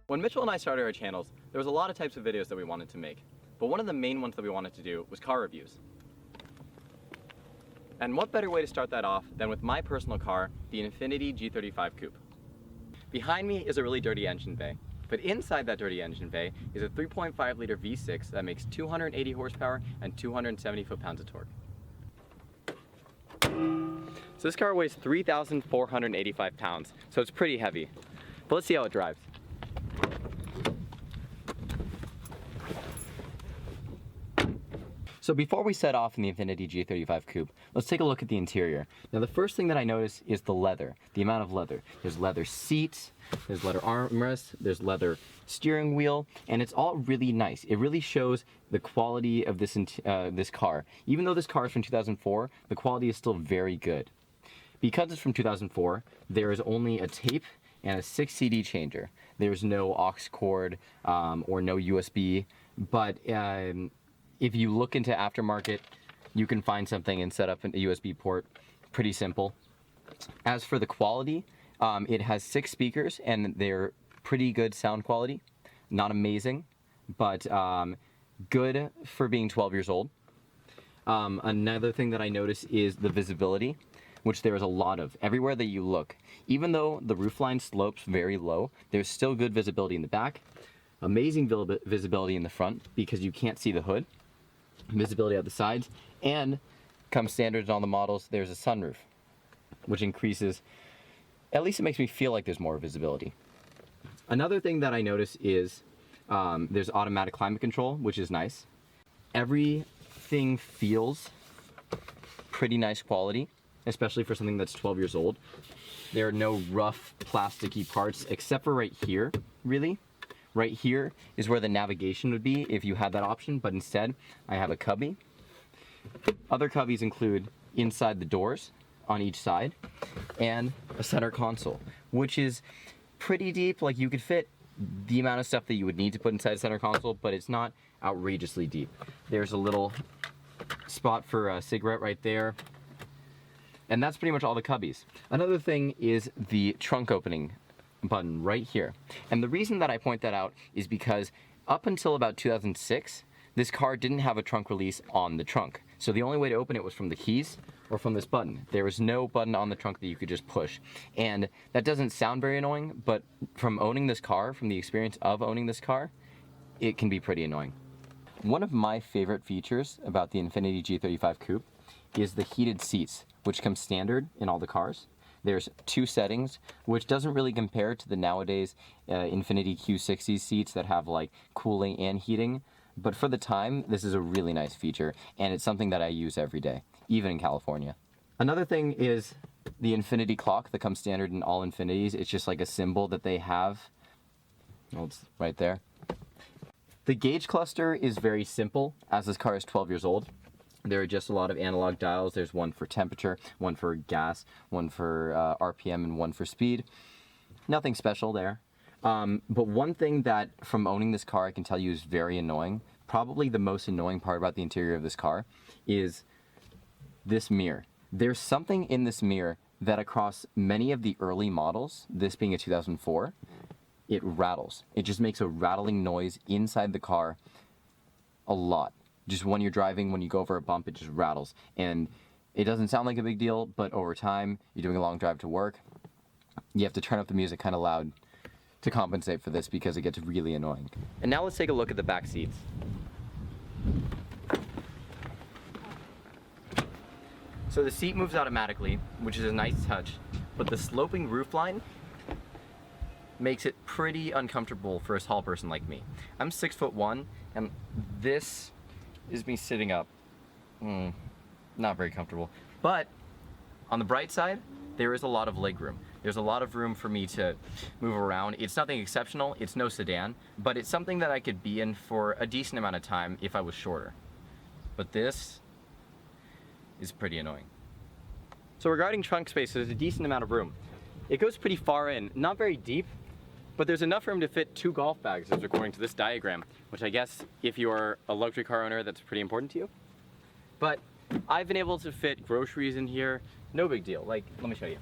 When Mitchell and I started our channels, there was a lot of types of videos that we wanted to make, but one of the main ones that we wanted to do was car reviews. And what better way to start that off than with my personal car, the Infiniti G35 Coupe. Behind me is a really dirty engine bay, but inside that dirty engine bay is a 3.5 liter V6 that makes 280 horsepower and 270 foot-pounds of torque. So this car weighs 3,485 pounds, so it's pretty heavy. But let's see how it drives. So before we set off in the Infiniti G35 Coupe, let's take a look at the interior. Now the first thing that I notice is the leather, the amount of leather. There's leather seats, there's leather armrests, there's leather steering wheel, and it's all really nice. It really shows the quality of this car. Even though this car is from 2004, the quality is still very good. Because it's from 2004, there is only a tape and a 6 CD changer. There's no aux cord or no USB, but if you look into aftermarket, you can find something and set up a USB port. Pretty simple. As for the quality, it has 6 speakers and they're pretty good sound quality. Not amazing, but good for being 12 years old. Another thing that I notice is the visibility, which there is a lot of everywhere that you look. Even though the roofline slopes very low, there's still good visibility in the back. Amazing visibility in the front because you can't see the hood. Visibility at the sides, and come standards on the models, there's a sunroof, which increases, at least it makes me feel like there's more visibility. Another thing that I notice is there's automatic climate control, which is nice. Everything feels pretty nice quality, especially for something that's 12 years old. There are no rough plasticky parts except for right here, really. Right here is where the navigation would be if you had that option, but instead I have a cubby. Other cubbies include inside the doors on each side and a center console, which is pretty deep. Like you could fit the amount of stuff that you would need to put inside a center console, but it's not outrageously deep. There's a little spot for a cigarette right there. And that's pretty much all the cubbies. Another thing is the trunk opening button right here. And the reason that I point that out is because up until about 2006, this car didn't have a trunk release on the trunk. So the only way to open it was from the keys or from this button. There was no button on the trunk that you could just push. And that doesn't sound very annoying, but from owning this car, from the experience of owning this car, it can be pretty annoying. One of my favorite features about the Infiniti G35 Coupe is the heated seats, which come standard in all the cars. There's 2 settings, which doesn't really compare to the nowadays Infiniti Q60 seats that have like cooling and heating. But for the time, this is a really nice feature, and it's something that I use every day, even in California. Another thing is the Infiniti clock that comes standard in all Infinitis. It's just like a symbol that they have. Well, it's right there. The gauge cluster is very simple, as this car is 12 years old. There are just a lot of analog dials. There's one for temperature, one for gas, one for RPM, and one for speed. Nothing special there. But one thing that from owning this car I can tell you is very annoying, probably the most annoying part about the interior of this car, is this mirror. There's something in this mirror that across many of the early models, this being a 2004, it rattles. It just makes a rattling noise inside the car a lot. Just when you're driving, when you go over a bump, it just rattles. And it doesn't sound like a big deal, but over time, you're doing a long drive to work, you have to turn up the music kind of loud to compensate for this because it gets really annoying. And now let's take a look at the back seats. So the seat moves automatically, which is a nice touch, but the sloping roofline makes it pretty uncomfortable for a tall person like me. I'm 6'1", and this is me sitting up. Not very comfortable. But on the bright side, there is a lot of leg room. There's a lot of room for me to move around. It's nothing exceptional, it's no sedan, but it's something that I could be in for a decent amount of time if I was shorter. But this is pretty annoying. So regarding trunk space, there's a decent amount of room. It goes pretty far in, not very deep, but there's enough room to fit 2 golf bags, as according to this diagram, which I guess if you're a luxury car owner, that's pretty important to you. But I've been able to fit groceries in here, no big deal. Like, let me show you.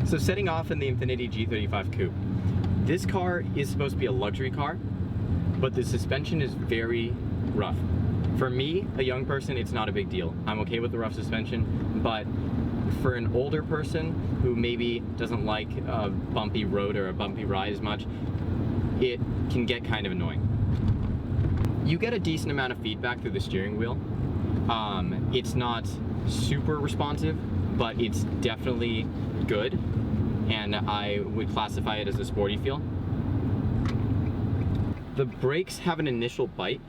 So setting off in the Infiniti G35 Coupe. This car is supposed to be a luxury car, but the suspension is very rough. For me, a young person, it's not a big deal. I'm okay with the rough suspension, but for an older person who maybe doesn't like a bumpy road or a bumpy ride as much, it can get kind of annoying. You get a decent amount of feedback through the steering wheel. It's not super responsive, but it's definitely good, and I would classify it as a sporty feel. The brakes have an initial bite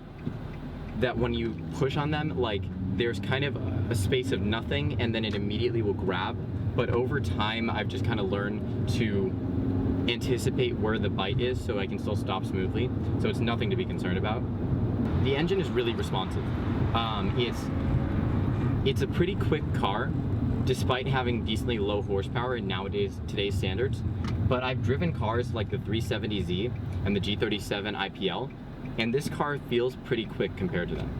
that when you push on them, like there's kind of a space of nothing and then it immediately will grab. But over time, I've just kind of learned to anticipate where the bite is so I can still stop smoothly. So it's nothing to be concerned about. The engine is really responsive. It's a pretty quick car, despite having decently low horsepower in today's standards. But I've driven cars like the 370Z and the G37 IPL, and this car feels pretty quick compared to them.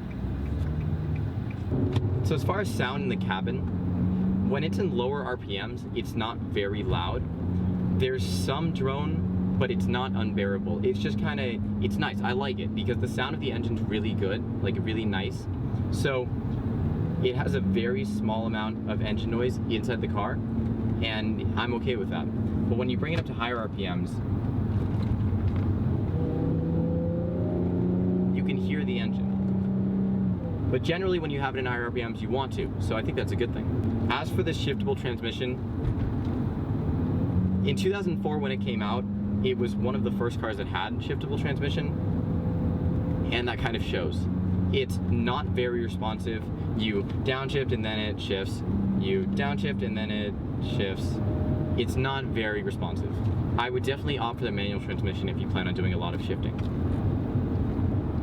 So as far as sound in the cabin, when it's in lower RPMs, it's not very loud. There's some drone, but it's not unbearable. It's just kind of, it's nice. I like it because the sound of the engine's really good, like really nice. So it has a very small amount of engine noise inside the car, and I'm okay with that. But when you bring it up to higher RPMs, you can hear the engine. But generally when you have it in higher RPMs, you want to, so I think that's a good thing. As for the shiftable transmission, in 2004 when it came out, it was one of the first cars that had shiftable transmission, and that kind of shows. It's not very responsive. You downshift and then it shifts. You downshift and then it shifts. It's not very responsive. I would definitely opt for the manual transmission if you plan on doing a lot of shifting.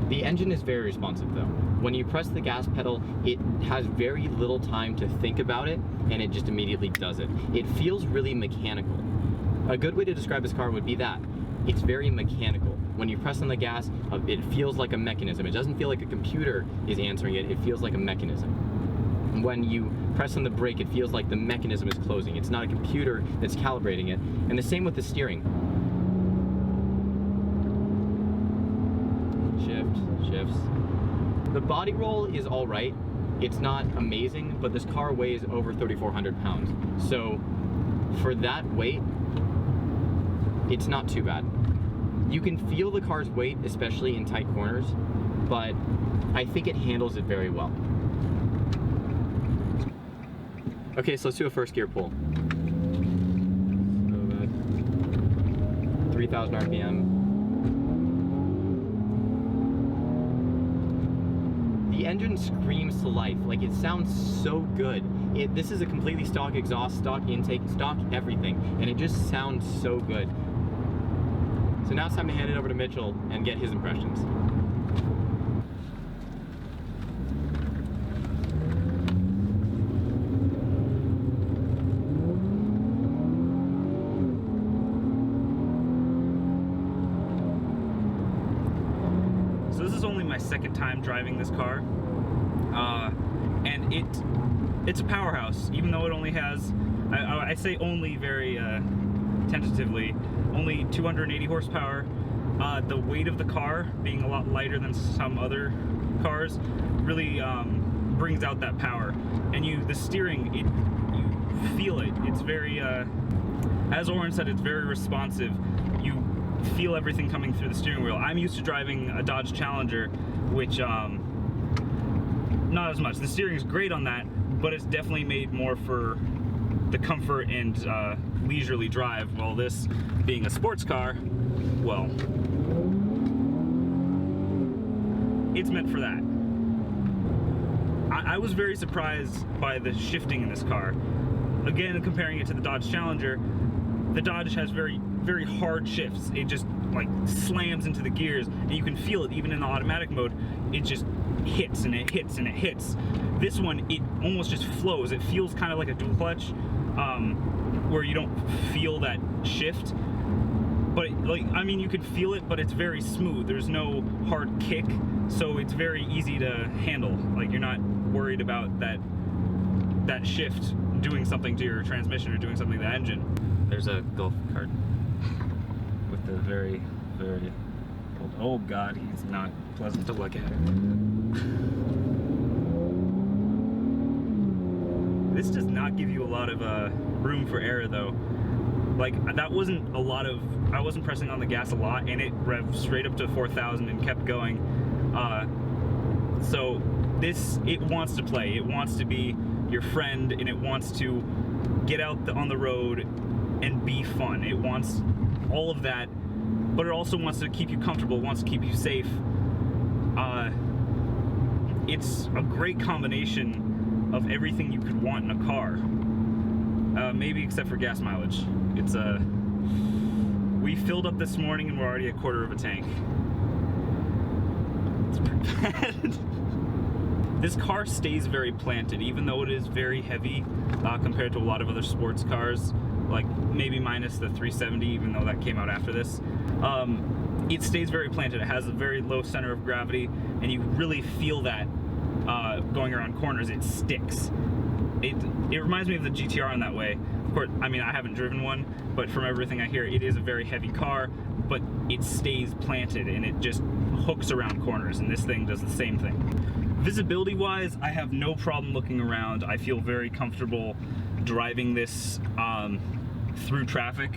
The engine is very responsive though. When you press the gas pedal, it has very little time to think about it, and it just immediately does it. It feels really mechanical. A good way to describe this car would be that. It's very mechanical. When you press on the gas, it feels like a mechanism. It doesn't feel like a computer is answering it, it feels like a mechanism. When you press on the brake, it feels like the mechanism is closing. It's not a computer that's calibrating it. And the same with the steering. Shifts. The body roll is all right. It's not amazing, but this car weighs over 3,400 pounds. So for that weight, it's not too bad. You can feel the car's weight, especially in tight corners, but I think it handles it very well. Okay, so let's do a first gear pull. 3,000 RPM. The engine screams to life. Like, it sounds so good. This is a completely stock exhaust, stock intake, stock everything, and it just sounds so good. So now it's time to hand it over to Mitchell and get his impressions. So this is only my second time driving this car, and it's a powerhouse, even though it only has, I say only very tentatively, only 280 horsepower. The weight of the car being a lot lighter than some other cars really brings out that power. And the steering, you feel it. It's very, as Oren said, it's very responsive. You feel everything coming through the steering wheel. I'm used to driving a Dodge Challenger, which not as much. The steering is great on that, but it's definitely made more for the comfort and leisurely drive, while this being a sports car, well, it's meant for that. I was very surprised by the shifting in this car. Again, comparing it to the Dodge Challenger, the Dodge has very, very hard shifts. It just like slams into the gears, and you can feel it even in the automatic mode. It just hits and it hits and it hits. This one, it almost just flows. It feels kind of like a dual clutch, where you don't feel that shift. But like, I mean, you can feel it, but it's very smooth. There's no hard kick, so it's very easy to handle. Like, you're not worried about that shift doing something to your transmission or doing something to the engine. There's a golf cart with a very, very old. Oh God, he's not pleasant to look at. This does not give you a lot of room for error though. Like that wasn't a lot of. I wasn't pressing on the gas a lot, and it revved straight up to 4,000 and kept going. So it wants to play. It wants to be your friend, and it wants to get out on the road and be fun. It wants all of that, but it also wants to keep you comfortable. It wants to keep you safe. It's a great combination of everything you could want in a car. Maybe except for gas mileage. It's we filled up this morning and we're already a quarter of a tank. It's pretty bad. This car stays very planted, even though it is very heavy compared to a lot of other sports cars, like maybe minus the 370, even though that came out after this. It stays very planted. It has a very low center of gravity, and you really feel that going around corners. It sticks. It reminds me of the GTR in that way. Of course, I mean, I haven't driven one, but from everything I hear, it is a very heavy car, but it stays planted and it just hooks around corners, and this thing does the same thing. Visibility wise, I have no problem looking around. I feel very comfortable driving this through traffic.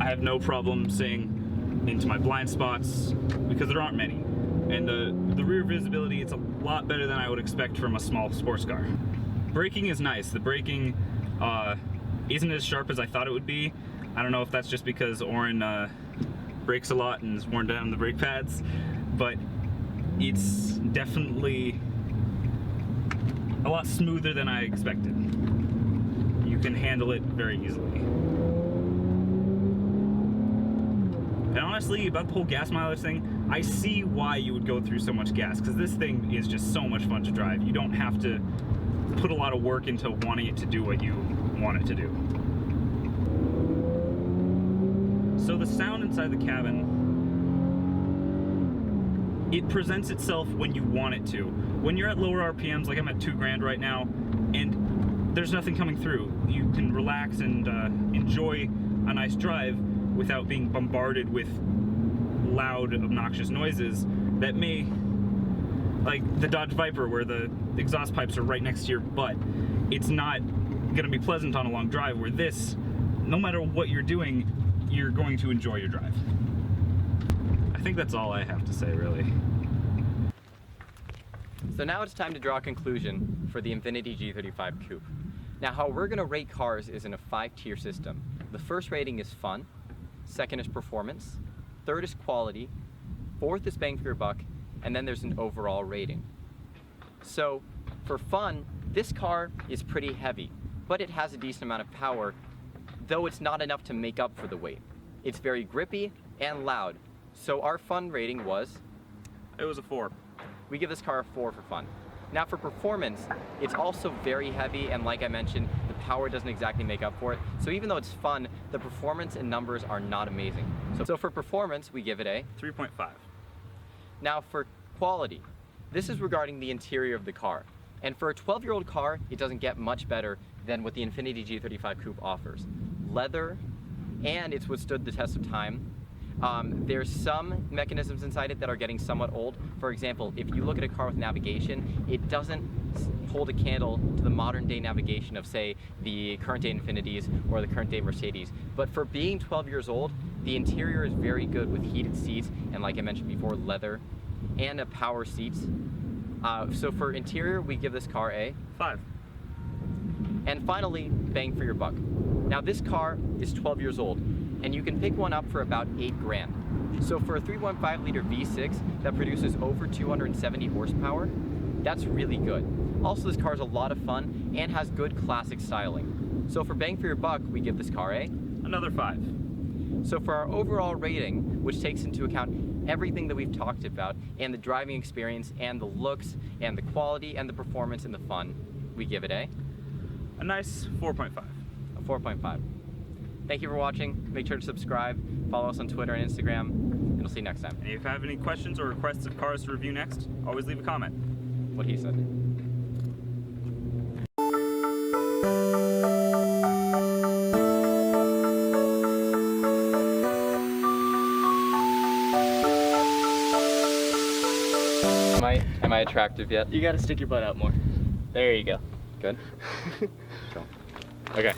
I have no problem seeing into my blind spots because there aren't many. And the rear visibility, it's a lot better than I would expect from a small sports car. Braking is nice. The braking isn't as sharp as I thought it would be. I don't know if that's just because Oren brakes a lot and has worn down the brake pads, but it's definitely a lot smoother than I expected. You can handle it very easily. And honestly, about the whole gas mileage thing, I see why you would go through so much gas, because this thing is just so much fun to drive. You don't have to put a lot of work into wanting it to do what you want it to do. So the sound inside the cabin, it presents itself when you want it to. When you're at lower RPMs, like I'm at 2 grand right now, and there's nothing coming through, you can relax and enjoy a nice drive without being bombarded with loud, obnoxious noises that may, like the Dodge Viper where the exhaust pipes are right next to your butt. It's not gonna be pleasant on a long drive, where this, no matter what you're doing, you're going to enjoy your drive. I think that's all I have to say, really. So now it's time to draw a conclusion for the Infiniti G35 Coupe. Now, how we're gonna rate cars is in a 5-tier system. The first rating is fun, second is performance, third is quality, fourth is bang for your buck, and then there's an overall rating. So for fun, this car is pretty heavy, but it has a decent amount of power, though it's not enough to make up for the weight. It's very grippy and loud. So our fun rating was? It was a 4. We give this car a 4 for fun. Now for performance, it's also very heavy, and like I mentioned, the power doesn't exactly make up for it. So even though it's fun, the performance and numbers are not amazing. So for performance, we give it a 3.5. Now for quality, this is regarding the interior of the car. And for a 12-year-old car, it doesn't get much better than what the Infiniti G35 Coupe offers. Leather, and it's withstood the test of time. There's some mechanisms inside it that are getting somewhat old. For example, if you look at a car with navigation, it doesn't hold a candle to the modern day navigation of, say, the current day Infinitis or the current day Mercedes. But for being 12 years old, the interior is very good with heated seats and, like I mentioned before, leather and power seats. So for interior, we give this car a 5. And finally, bang for your buck. Now this car is 12 years old, and you can pick one up for about 8 grand. So for a 3.5 liter V6 that produces over 270 horsepower, that's really good. Also, this car is a lot of fun and has good classic styling. So for bang for your buck, we give this car a? Another 5. So for our overall rating, which takes into account everything that we've talked about, and the driving experience, and the looks, and the quality, and the performance, and the fun, we give it a nice 4.5. A 4.5. Thank you for watching. Make sure to subscribe, follow us on Twitter and Instagram, and we'll see you next time. And if you have any questions or requests of cars to review next, always leave a comment. What he said. attractive yet. You gotta stick your butt out more. There you go. Good. Okay.